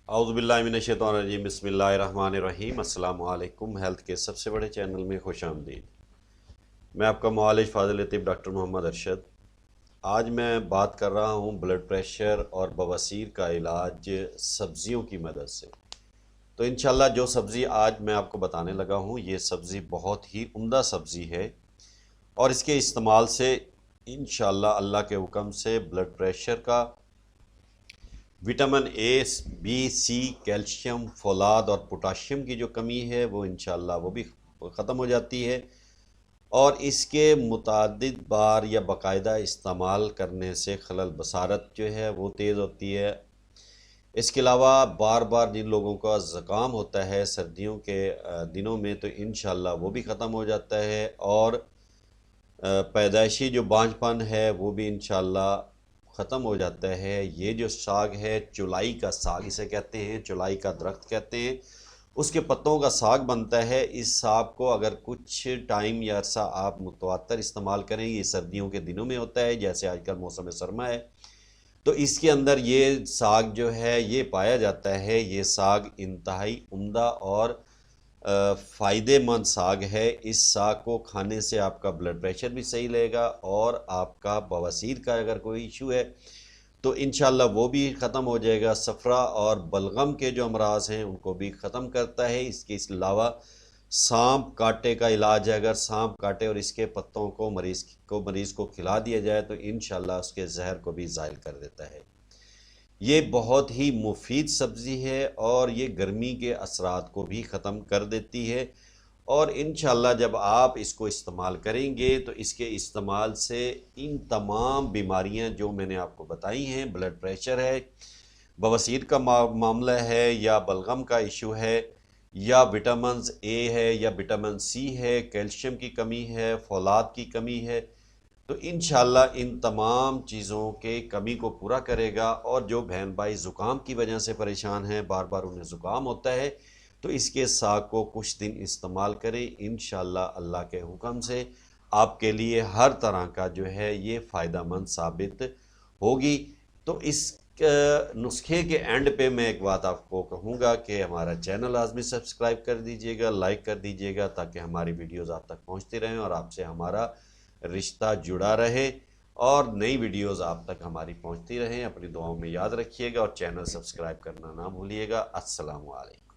औज़ुबिल्लाहि बिस्मिल्लाहिर्रहमानिर्रहीम। अस्सलामु अलैकुम। हेल्थ के सबसे बड़े चैनल में खुश आमदीद। मैं आपका मुआलिज फ़ाज़िल तिब डॉक्टर मोहम्मद अरशद। आज मैं बात कर रहा हूँ ब्लड प्रेशर और बवासीर का इलाज सब्ज़ियों की मदद से। तो इंशाल्लाह जो सब्ज़ी आज मैं आपको बताने लगा हूँ, ये सब्ज़ी बहुत ही उम्दा सब्ज़ी है और इसके इस्तेमाल से इंशाल्लाह अल्लाह के हुक्म से ब्लड प्रेशर का, vitamin A, B, C, calcium, फौलाद और पोटाशियम की जो कमी है वो इंशाल्लाह वो भी ख़त्म हो जाती है। और इसके मुतादिद बार या बाकायदा इस्तेमाल करने से खलल बसारत जो है वो तेज़ होती है। इसके अलावा बार बार जिन लोगों का ज़ुकाम होता है सर्दियों के दिनों में, तो इंशाल्लाह वो भी ख़त्म हो जाता है। और पैदाइशी जो बांझपन है वो भी इंशाल्लाह ख़त्म हो जाता है। ये जो साग है, चुलाई का साग इसे कहते हैं, चुलाई का दरख्त कहते हैं, उसके पत्तों का साग बनता है। इस साग को अगर कुछ टाइम या अरसा आप मुतवातर इस्तेमाल करें, ये सर्दियों के दिनों में होता है, जैसे आजकल मौसम सरमा है, तो इसके अंदर ये साग जो है ये पाया जाता है। ये साग इंतहाई उम्दा और फ़ायदेमंद साग है। इस साग को खाने से आपका ब्लड प्रेशर भी सही रहेगा और आपका बवासीर का अगर कोई इशू है तो इंशाल्लाह वो भी ख़त्म हो जाएगा। सफ़रा और बलगम के जो अमराज हैं उनको भी ख़त्म करता है। इसके अलावा सांप काटे का इलाज है। अगर सांप काटे और इसके पत्तों को मरीज़ को खिला दिया जाए तो इंशाल्लाह उसके जहर को भी ज़ाइल कर देता है। ये बहुत ही मुफीद सब्ज़ी है और ये गर्मी के असरात को भी ख़त्म कर देती है। और इंशाल्लाह जब आप इसको इस्तेमाल करेंगे तो इसके इस्तेमाल से इन तमाम बीमारियां जो मैंने आपको बताई हैं, ब्लड प्रेशर है, बवासीर का मामला है, या बलगम का इशू है, या विटामिन ए है, या विटामिन सी है, कैल्शियम की कमी है, फौलाद की कमी है, तो इंशाल्लाह इन तमाम चीज़ों के कमी को पूरा करेगा। और जो बहन भाई ज़ुकाम की वजह से परेशान हैं, बार बार उन्हें ज़ुकाम होता है, तो इसके साग को कुछ दिन इस्तेमाल करें। इंशाल्लाह अल्लाह के हुक्म से आपके लिए हर तरह का जो है ये फ़ायदेमंद साबित होगी। तो इस नुस्खे के एंड पे मैं एक बात आपको कहूँगा कि हमारा चैनल लाजमी सब्सक्राइब कर दीजिएगा, लाइक कर दीजिएगा, ताकि हमारी वीडियोज़ आप तक पहुँचती रहें और आपसे हमारा रिश्ता जुड़ा रहे और नई वीडियोज़ आप तक हमारी पहुँचती रहें। अपनी दुआओं में याद रखिएगा और चैनल सब्सक्राइब करना ना भूलिएगा। अस्सलामु अलैकुम।